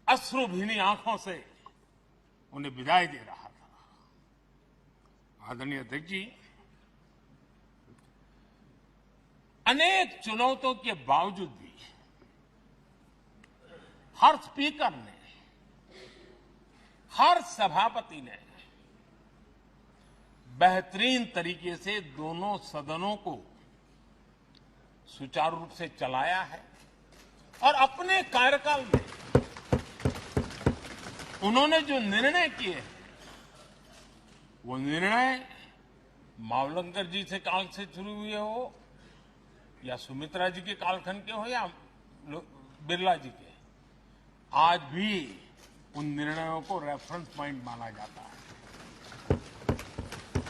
अश्रु भीनी आंखों से उन्हें विदाई दे रहा था। आदरणीय अध्यक्ष जी, अनेक चुनौतियों के बावजूद भी हर स्पीकर ने, हर सभापति ने बेहतरीन तरीके से दोनों सदनों को सुचारू रूप से चलाया है और अपने कार्यकाल में उन्होंने जो निर्णय किए हैं वो निर्णय मावलंकर जी से काल से शुरू हुए हो या सुमित्रा जी के कालखंड के हो या बिरला जी के, आज भी उन निर्णयों को रेफरेंस पॉइंट माना जाता है।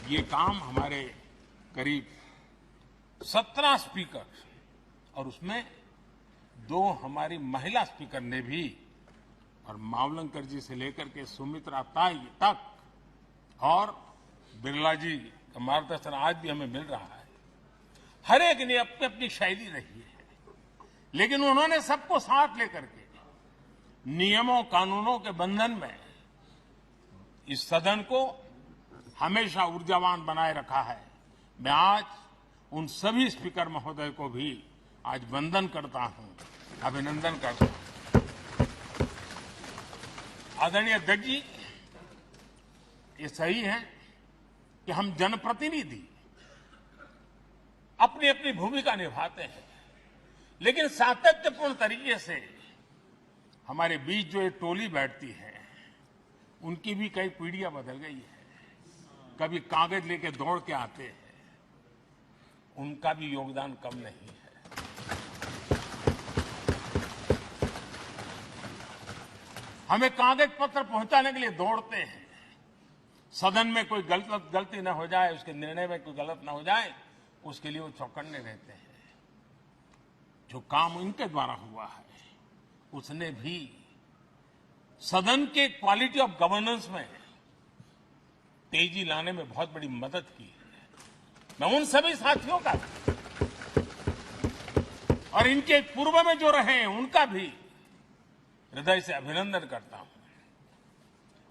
ये काम हमारे करीब 17 स्पीकर और उसमें 2 हमारी महिला स्पीकर ने भी, और मावलंकर जी से लेकर के सुमित्रा ताई तक और बिरला जी का मार्गदर्शन आज भी हमें मिल रहा है। हर एक ने अपनी अपनी शैली रही है, लेकिन उन्होंने सबको साथ लेकर के नियमों कानूनों के बंधन में इस सदन को हमेशा ऊर्जावान बनाए रखा है। मैं आज उन सभी स्पीकर महोदय को भी आज वंदन करता हूं, अभिनंदन करता हूं। आदरणीय अध्यक्ष जी, ये सही है कि हम जनप्रतिनिधि अपनी अपनी भूमिका निभाते हैं, लेकिन सातत्यपूर्ण तरीके से हमारे बीच जो एक टोली बैठती है उनकी भी कई पीढ़ियां बदल गई है। कभी कागज लेके दौड़ के आते हैं, उनका भी योगदान कम नहीं है। हमें कागज पत्र पहुंचाने के लिए दौड़ते हैं, सदन में कोई गलती न हो जाए, उसके निर्णय में कोई गलत न हो जाए, उसके लिए वो चौकन्ने रहते हैं। जो काम उनके द्वारा हुआ है उसने भी सदन के क्वालिटी ऑफ गवर्नेंस में तेजी लाने में बहुत बड़ी मदद की है। मैं उन सभी साथियों का और इनके पूर्व में जो रहे हैं उनका भी हृदय से अभिनंदन करता हूं।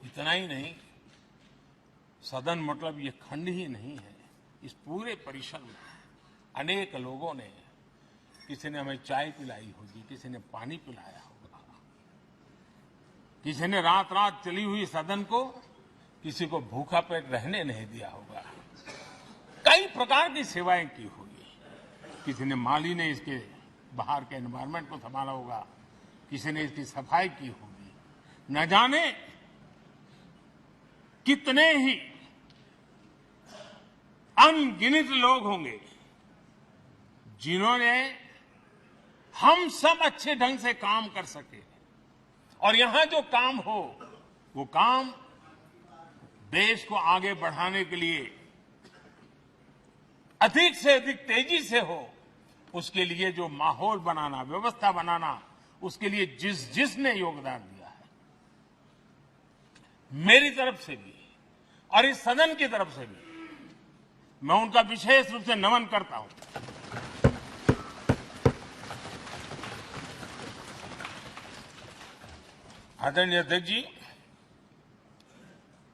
इतना ही नहीं, सदन मतलब ये खंड ही नहीं है, इस पूरे परिसर में अनेक लोगों ने, किसी ने हमें चाय पिलाई होगी, किसी ने पानी पिलाया होगा, किसी ने रात रात चली हुई सदन को किसी को भूखा पेट रहने नहीं दिया होगा। कई प्रकार की सेवाएं की होगी। किसी ने माली ने इसके बाहर के एनवायरनमेंट को संभाला होगा, किसी ने इसकी सफाई की होगी। न जाने कितने ही अनगिनत लोग होंगे जिन्होंने हम सब अच्छे ढंग से काम कर सके, और यहां जो काम हो वो काम देश को आगे बढ़ाने के लिए अधिक से अधिक तेजी से हो, उसके लिए जो माहौल बनाना, व्यवस्था बनाना, उसके लिए जिसने योगदान दिया है, मेरी तरफ से भी और इस सदन की तरफ से भी मैं उनका विशेष रूप से नमन करता हूं। आदरणीय अध्यक्ष जी,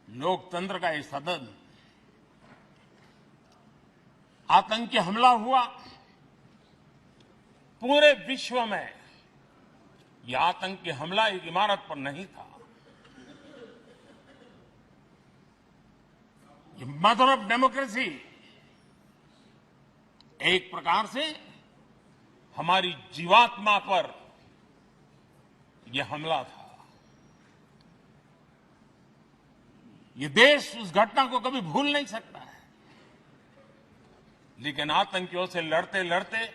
लोकतंत्र का ये सदन, आतंकी हमला हुआ, पूरे विश्व में यह आतंकी हमला एक इमारत पर नहीं था, ये मदर ऑफ डेमोक्रेसी एक प्रकार से हमारी जीवात्मा पर यह हमला था। ये देश उस घटना को कभी भूल नहीं सकता है, लेकिन आतंकियों से लड़ते लड़ते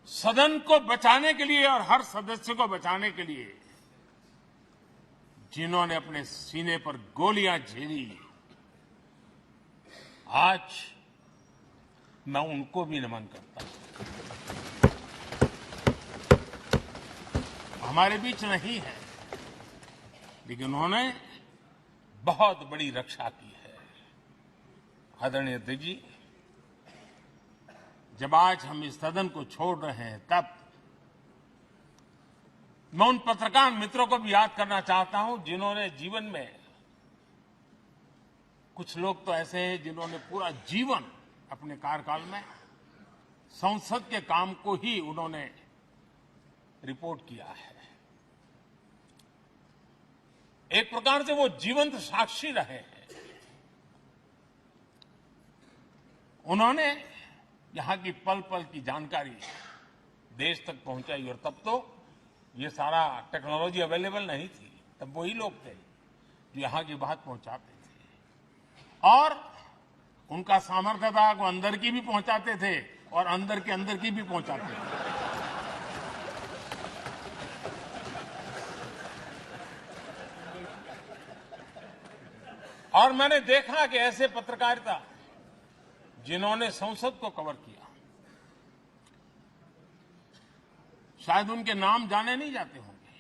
सदन को बचाने के लिए और हर सदस्य को बचाने के लिए जिन्होंने अपने सीने पर गोलियां झेली, आज मैं उनको भी नमन करता हूं। हमारे बीच नहीं है, लेकिन उन्होंने बहुत बड़ी रक्षा की है। आदरणीय अध्यक्ष जी, जब आज हम इस सदन को छोड़ रहे हैं, तब मैं उन पत्रकार मित्रों को भी याद करना चाहता हूं जिन्होंने जीवन में, कुछ लोग तो ऐसे हैं जिन्होंने पूरा जीवन अपने कार्यकाल में संसद के काम को ही उन्होंने रिपोर्ट किया है। एक प्रकार से वो जीवंत साक्षी रहे हैं। उन्होंने यहां की पल पल की जानकारी देश तक पहुंचाई, और तब तो ये सारा टेक्नोलॉजी अवेलेबल नहीं थी। तब वही लोग थे जो यहां की बात पहुंचाते थे, और उनका सामर्थ्य था वो अंदर की भी पहुंचाते थे और अंदर के अंदर की भी पहुंचाते थे। और मैंने देखा कि ऐसे पत्रकारिता जिन्होंने संसद को कवर किया, शायद उनके नाम जाने नहीं जाते होंगे,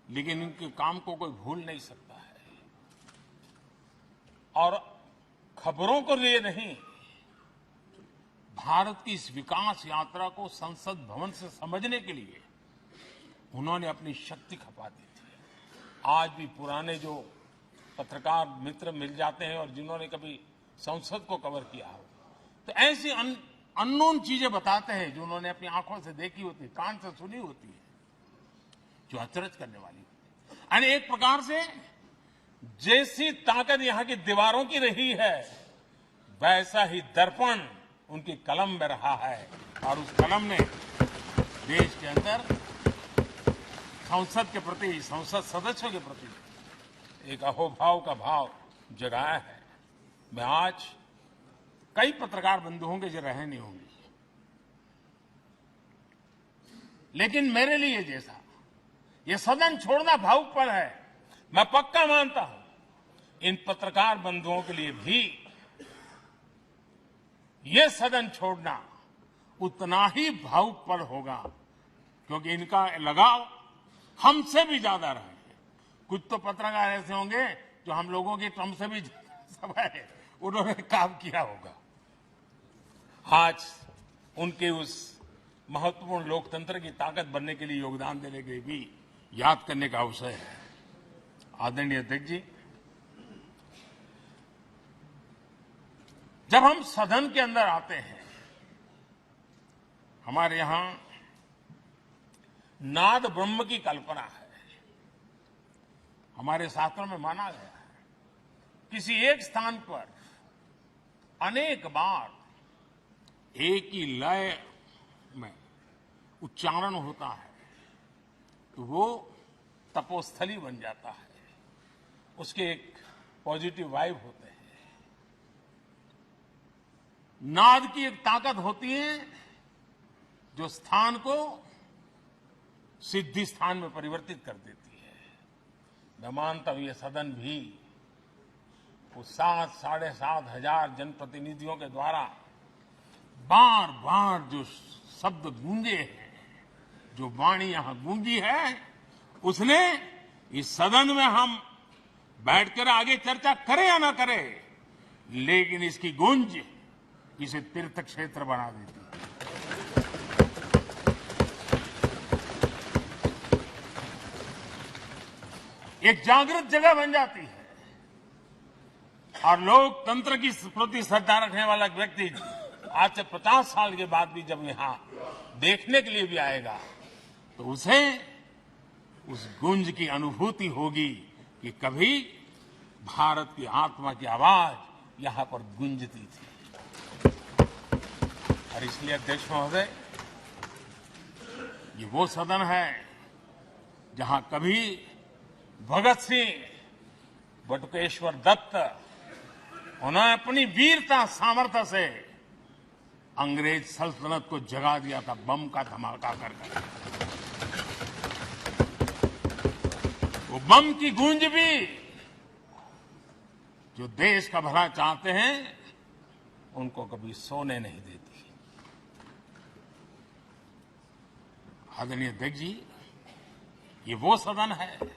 लेकिन उनके काम को कोई भूल नहीं सकता है। और खबरों को लिए नहीं, भारत की इस विकास यात्रा को संसद भवन से समझने के लिए उन्होंने अपनी शक्ति खपा दी थी। आज भी पुराने जो पत्रकार मित्र मिल जाते हैं और जिन्होंने कभी संसद को कवर किया हो, तो ऐसी अननोन चीजें बताते हैं जो उन्होंने अपनी आंखों से देखी होती है, कान से सुनी होती है, जो अचरज करने वाली होती है। यानी एक प्रकार से जैसी ताकत यहां की दीवारों की रही है, वैसा ही दर्पण उनकी कलम में रहा है, और उस कलम ने देश के अंदर संसद के प्रति, संसद सदस्यों के प्रति एक अहोभाव का भाव जगाया है। मैं आज कई पत्रकार बंधु होंगे जो रहे नहीं होंगे, लेकिन मेरे लिए जैसा ये सदन छोड़ना भावुक पल है, मैं पक्का मानता हूं इन पत्रकार बंधुओं के लिए भी ये सदन छोड़ना उतना ही भावुक पल होगा, क्योंकि इनका लगाव हमसे भी ज्यादा रहे। कुछ तो पत्रकार ऐसे होंगे जो हम लोगों की टर्म से भी समय उन्होंने काम किया होगा। आज उनके उस महत्वपूर्ण लोकतंत्र की ताकत बनने के लिए योगदान देने के लिए भी याद करने का अवसर है। आदरणीय अध्यक्ष जी, जब हम सदन के अंदर आते हैं, हमारे यहां नाद ब्रह्म की कल्पना है। हमारे शास्त्रों में माना गया है किसी एक स्थान पर अनेक बार एक ही लय में उच्चारण होता है तो वो तपोस्थली बन जाता है, उसके एक पॉजिटिव वाइब होते हैं। नाद की एक ताकत होती है जो स्थान को सिद्धि स्थान में परिवर्तित कर देती है। मैं मानता हूं ये सदन भी उस 7,500 हजार जनप्रतिनिधियों के द्वारा बार बार जो शब्द गूंजे हैं, जो वाणी यहां गूंजी है, उसने इस सदन में हम बैठकर आगे चर्चा करें या ना करें, लेकिन इसकी गूंज इसे तीर्थ क्षेत्र बना देती है। एक जागृत जगह बन जाती है, और लोकतंत्र की प्रति श्रद्धा रखने वाला व्यक्ति आज से 50 साल के बाद भी जब यहां देखने के लिए भी आएगा तो उसे उस गुंज की अनुभूति होगी कि कभी भारत की आत्मा की आवाज यहां पर गूंजती थी। और इसलिए अध्यक्ष महोदय, ये वो सदन है जहां कभी भगत सिंह, बटुकेश्वर दत्त, उन्होंने अपनी वीरता सामर्थ्य से अंग्रेज सल्तनत को जगा दिया था बम का धमाका करके। वो बम की गूंज भी जो देश का भला चाहते हैं उनको कभी सोने नहीं देती। आदरणीय अध्यक्ष जी, ये वो सदन है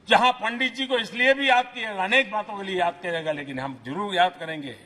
जहां पंडित जी को इसलिए भी याद किएगा, अनेक बातों के लिए याद करेगा, लेकिन हम जरूर याद करेंगे